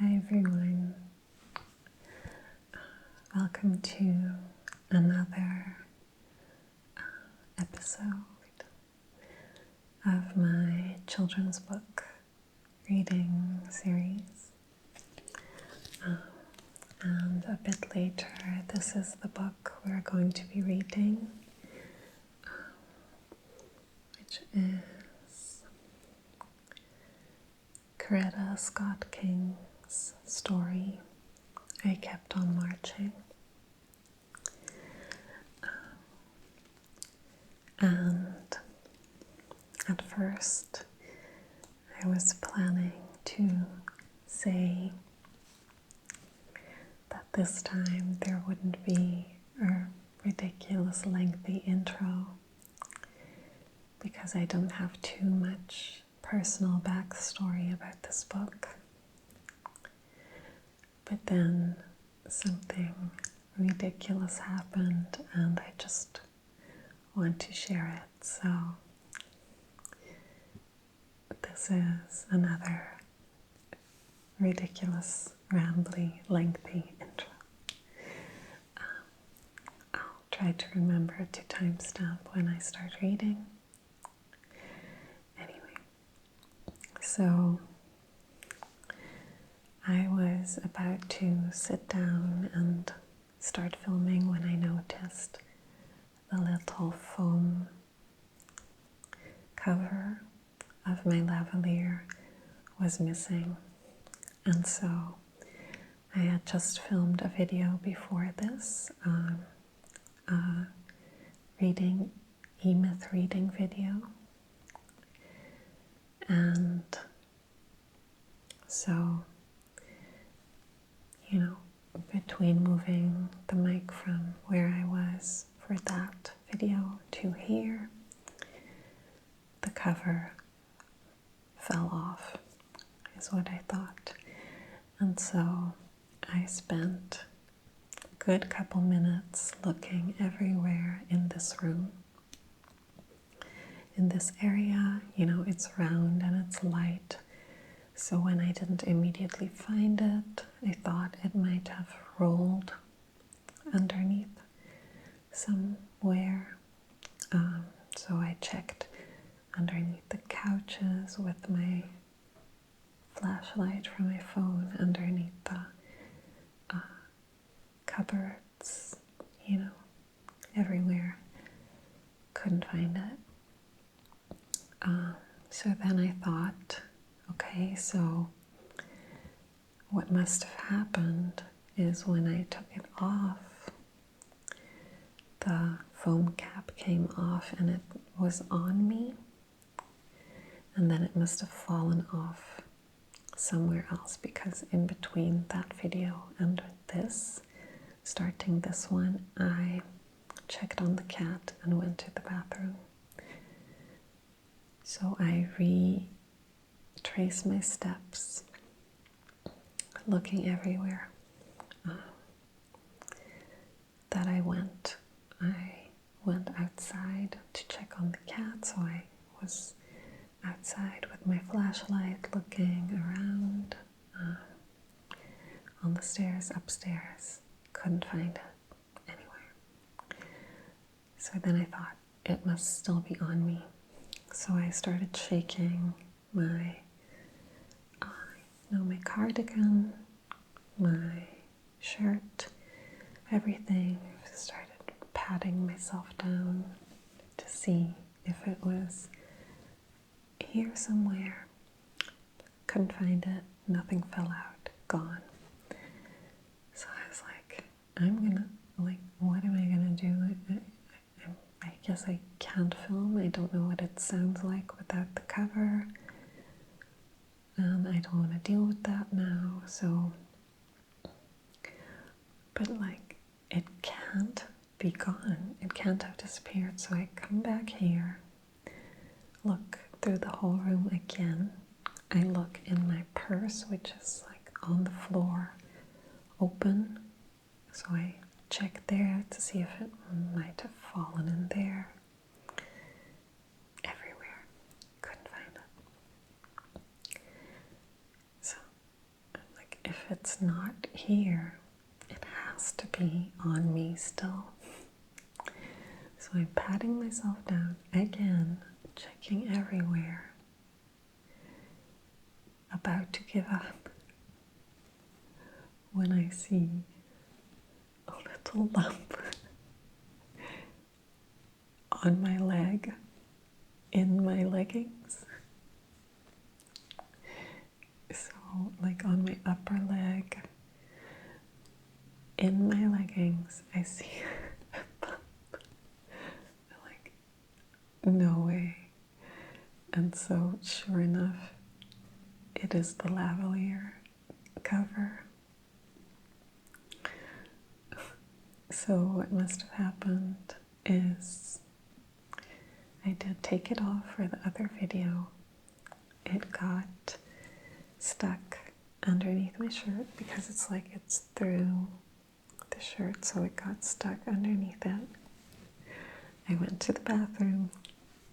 Hi everyone, welcome to another episode of my children's book reading series. And a bit later, this is the book we're going to be reading, which is Coretta Scott King's story, I Kept on Marching. And at first, I was planning to say that this time there wouldn't be a ridiculous lengthy intro because I don't have too much personal backstory about this book. But then something ridiculous happened and I just want to share it. So this is another ridiculous, rambly, lengthy intro. I'll try to remember to timestamp when I start reading. Anyway, so I was about to sit down and start filming when I noticed the little foam cover of my lavalier was missing. And so I had just filmed a video before this, e-myth reading video. And so, between moving the mic from where I was for that video to here, the cover fell off, is what I thought. And so I spent a good couple minutes looking everywhere in this room. In this area, it's round and it's light. So when I didn't immediately find it, I thought it might have rolled underneath somewhere. So I checked underneath the couches with my flashlight from my phone, underneath the cupboards, everywhere. Couldn't find it. So then I thought, okay, so what must have happened is when I took it off, the foam cap came off and it was on me, and then it must have fallen off somewhere else, because in between that video and this, starting this one, I checked on the cat and went to the bathroom. So I retraced my steps, looking everywhere that I went. I went outside to check on the cat, so I was outside with my flashlight looking around on the stairs, upstairs. Couldn't find it anywhere. So then I thought it must still be on me. So I started shaking my cardigan, my shirt, everything. I started patting myself down to see if it was here somewhere. Couldn't find it. Nothing fell out. Gone. So I was like, what am I gonna do? I guess I can't film. I don't know what it sounds like without the cover. And I don't want to deal with that now. So, but it can't be gone. It can't have disappeared. So I come back here, look through the whole room again. I look in my purse, which is on the floor, open. So I check there to see if it might have fallen in there. Everywhere. Couldn't find it. So I'm if it's not here, it has to be on me still. So I'm patting myself down again, checking everywhere, about to give up when I see a little lump on my leg, in my leggings. So, like on my upper leg, in my leggings, I see a bump. I'm like, no way. And so, sure enough, it is the lavalier cover. So what must have happened is I did take it off for the other video. It got stuck underneath my shirt because it's like it's through the shirt, so it got stuck underneath it. I went to the bathroom,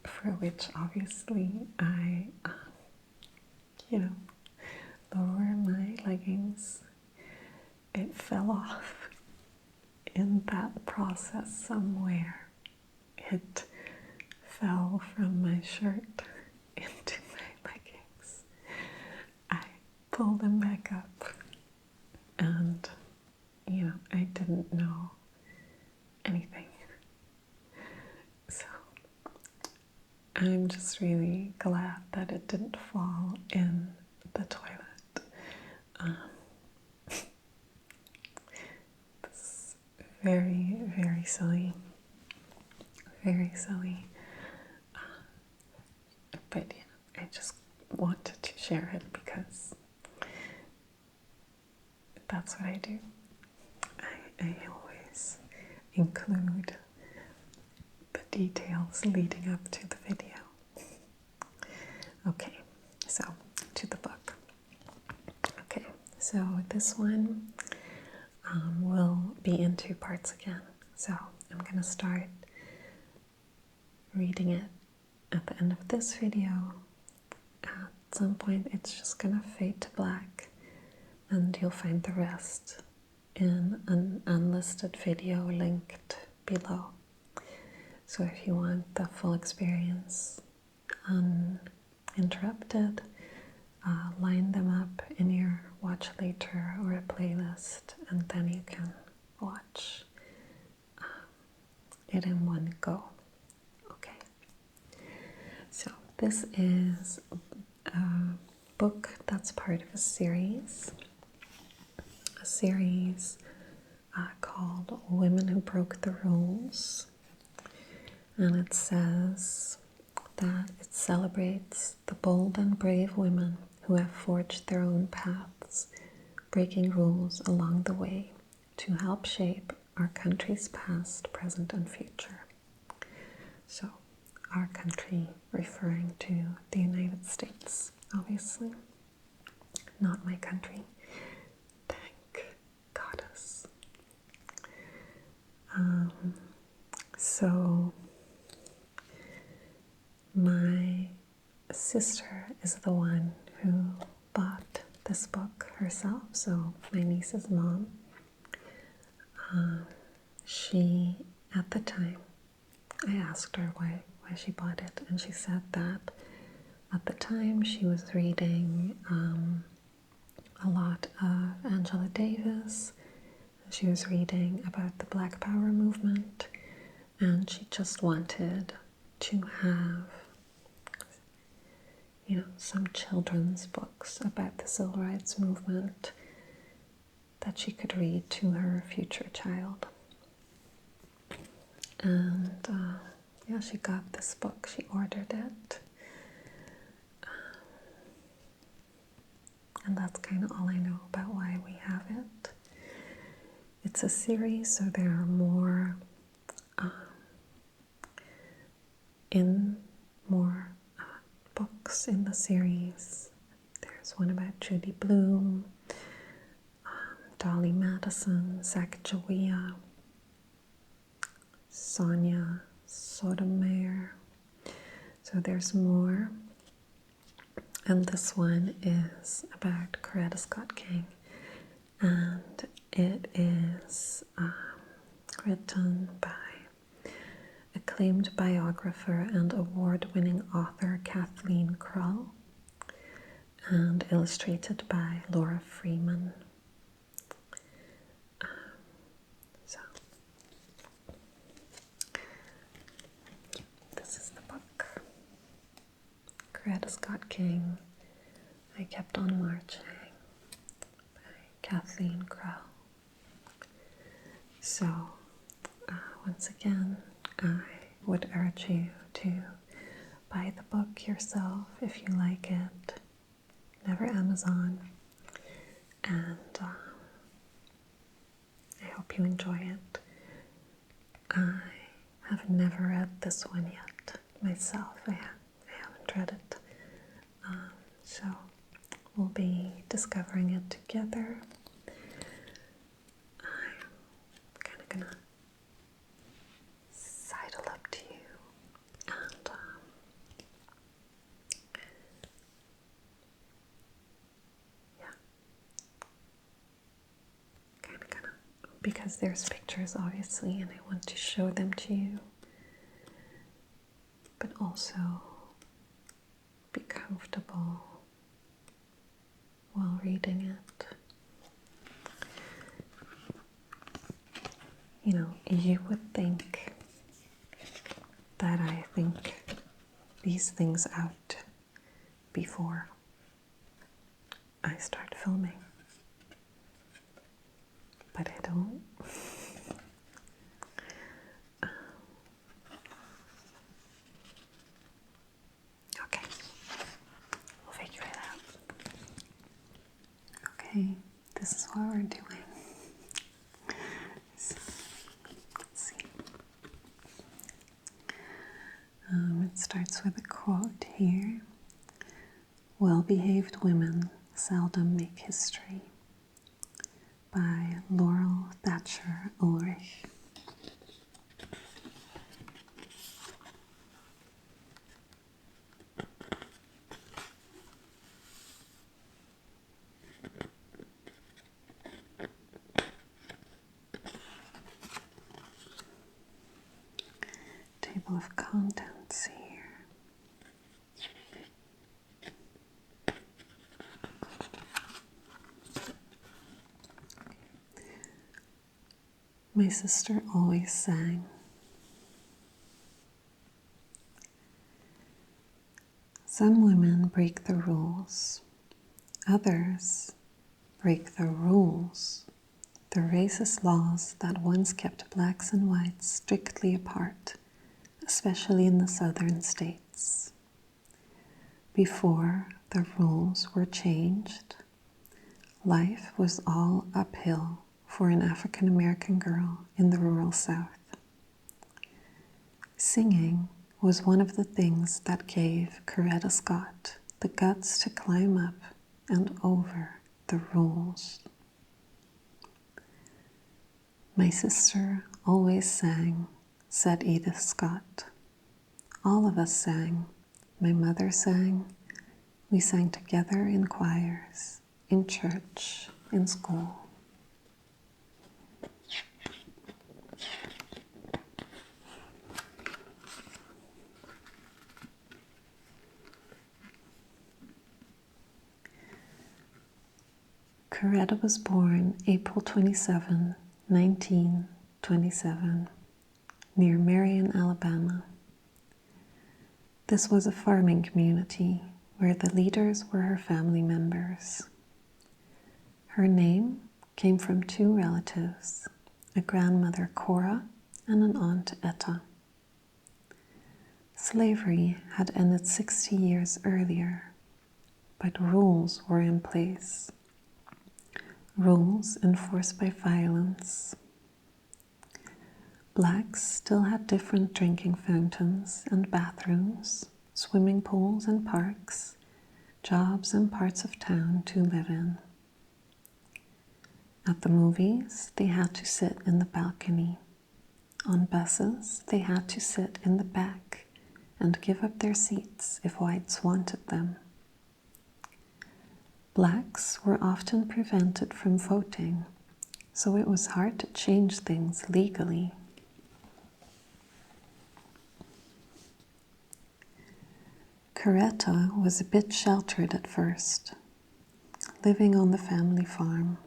for which obviously I, lower my leggings. It fell off. In that process somewhere, it fell from my shirt into my leggings. I pulled them back up, and I didn't know anything. So I'm just really glad that it didn't fall in the toilet. This is very, very silly. Very silly. But I just wanted to share it because that's what I do. I always include the details leading up to the video. Okay, so to the book. Okay, so this one will be in two parts again. So I'm going to start reading it at the end of this video. At some point it's just going to fade to black, and you'll find the rest in an unlisted video linked below. So if you want the full experience uninterrupted, line them up in your watch later or a playlist, and then you can watch it in one go. Okay. So this is a book that's part of a series called Women Who Broke the Rules. And it says that it celebrates the bold and brave women who have forged their own paths, breaking rules along the way to help shape our country's past, present, and future. So, our country referring to the United States, obviously. Not my country. Thank Goddess. So, my sister is the one who bought this book herself, so my niece's mom. She, at the time, I asked her why she bought it, and she said that at the time she was reading a lot of Angela Davis. She was reading about the Black Power movement, and she just wanted to have, some children's books about the civil rights movement that she could read to her future child. And she got this book. She ordered it. And that's kind of all I know about why we have it. It's a series, so there are more books in the series. There's one about Judy Blume, Dolly Madison, Sacagawea, Sonia Sotomayor. So there's more. And this one is about Coretta Scott King. and it is written by acclaimed biographer and award-winning author Kathleen Krull and illustrated by Laura Freeman. So, this is the book. Coretta Scott King, I Kept on Marching, by Kathleen Krull. So, once again, I would urge you to buy the book yourself if you like it. Never Amazon. And I hope you enjoy it. I have never read this one yet myself. I haven't read it. So we'll be discovering it together. I'm kind of gonna sidle up to you and kind of gonna, because there's pictures obviously and I want to show them to you, but also be comfortable while reading it. You know, you would think that I think these things out before I start filming, but I don't. Okay, we'll figure it out. Okay, this is what we're doing. So, let's see. It starts with a quote here. Well-behaved women seldom make history, by Laurel Thatcher Ulrich. Table of contents here. My sister always sang. Some women break the rules. Others break the rules. The racist laws that once kept blacks and whites strictly apart, especially in the southern states. Before the rules were changed, life was all uphill for an African American girl in the rural South. Singing was one of the things that gave Coretta Scott the guts to climb up and over the rules. My sister always sang, said Edith Scott. All of us sang. My mother sang. We sang together in choirs, in church, in school. Coretta was born April 27, 1927, near Marion, Alabama. This was a farming community where the leaders were her family members. Her name came from two relatives, a grandmother Cora and an aunt Etta. Slavery had ended 60 years earlier, but rules were in place. Rules enforced by violence. Blacks still had different drinking fountains and bathrooms, swimming pools and parks, jobs and parts of town to live in. At the movies, they had to sit in the balcony. On buses, they had to sit in the back and give up their seats if whites wanted them. Blacks were often prevented from voting, so it was hard to change things legally. Coretta was a bit sheltered at first, living on the family farm.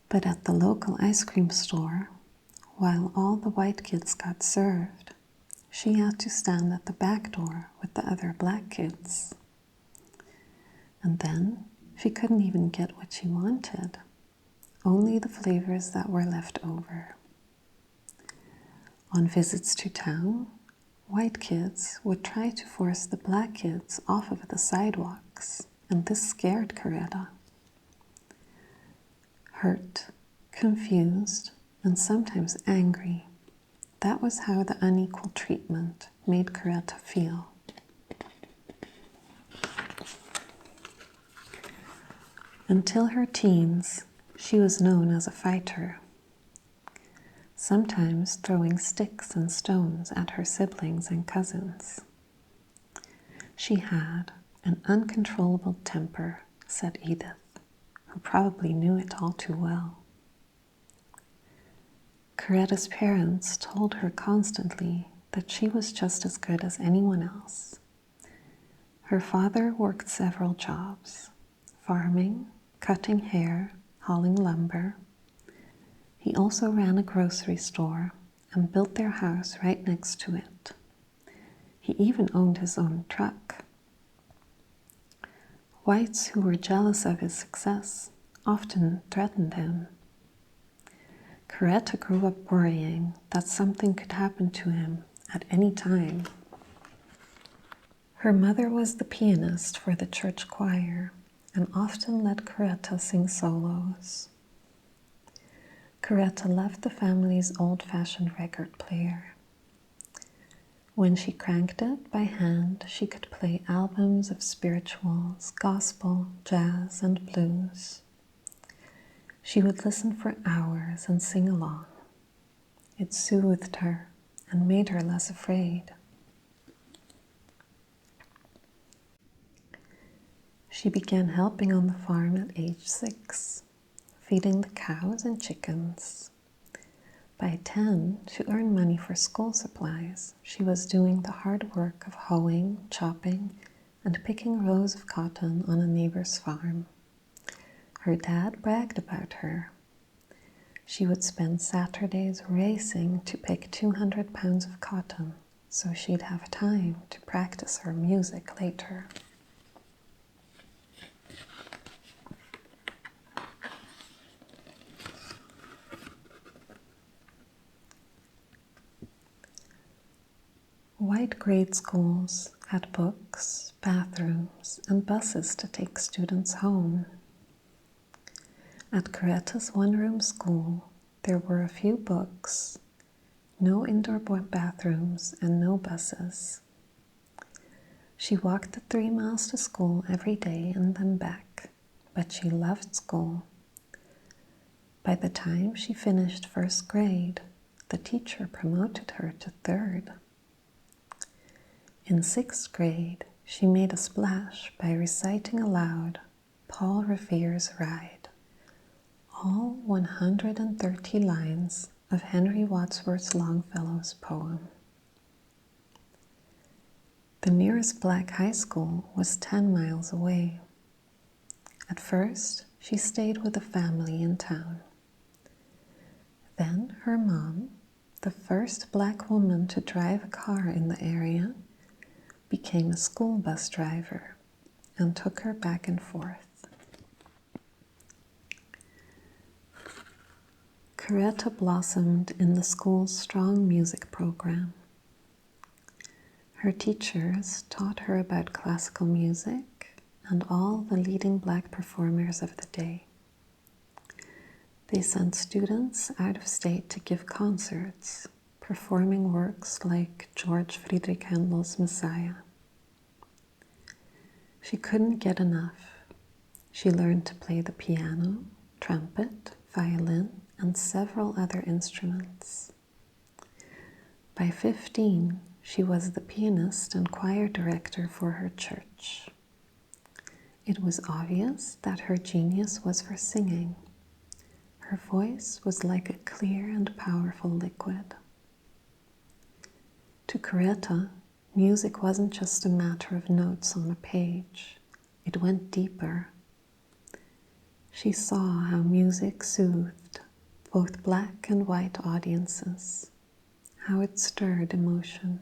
But at the local ice cream store, while all the white kids got served, she had to stand at the back door with the other black kids. And then she couldn't even get what she wanted, only the flavors that were left over. On visits to town, white kids would try to force the black kids off of the sidewalks, and this scared Coretta. Hurt, confused, and sometimes angry, that was how the unequal treatment made Coretta feel. Until her teens, she was known as a fighter, sometimes throwing sticks and stones at her siblings and cousins. She had an uncontrollable temper, said Edith, who probably knew it all too well. Coretta's parents told her constantly that she was just as good as anyone else. Her father worked several jobs: farming, cutting hair, hauling lumber. He also ran a grocery store and built their house right next to it. He even owned his own truck. Whites who were jealous of his success often threatened him. Coretta grew up worrying that something could happen to him at any time. Her mother was the pianist for the church choir and often let Coretta sing solos. Coretta loved the family's old-fashioned record player. When she cranked it by hand, she could play albums of spirituals, gospel, jazz, and blues. She would listen for hours and sing along. It soothed her and made her less afraid. She began helping on the farm at age 6, feeding the cows and chickens. By 10, to earn money for school supplies, she was doing the hard work of hoeing, chopping, and picking rows of cotton on a neighbor's farm. Her dad bragged about her. She would spend Saturdays racing to pick 200 pounds of cotton so she'd have time to practice her music later. White grade schools had books, bathrooms, and buses to take students home. At Coretta's one-room school, there were a few books, no indoor bathrooms, and no buses. She walked the 3 miles to school every day and then back, but she loved school. By the time she finished first grade, the teacher promoted her to 3rd. In 6th grade, she made a splash by reciting aloud Paul Revere's Ride, all 130 lines of Henry Wadsworth Longfellow's poem. The nearest black high school was 10 miles away. At first, she stayed with a family in town. Then her mom, the first black woman to drive a car in the area, became a school bus driver and took her back and forth. Coretta blossomed in the school's strong music program. Her teachers taught her about classical music and all the leading black performers of the day. They sent students out of state to give concerts, performing works like George Friedrich Handel's Messiah. She couldn't get enough. She learned to play the piano, trumpet, violin, and several other instruments. By 15, she was the pianist and choir director for her church. It was obvious that her genius was for singing. Her voice was like a clear and powerful liquid. To Coretta, music wasn't just a matter of notes on a page. It went deeper. She saw how music soothed both black and white audiences, how it stirred emotion.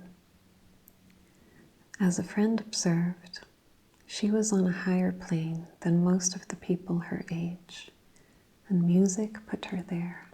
As a friend observed, she was on a higher plane than most of the people her age, and music put her there.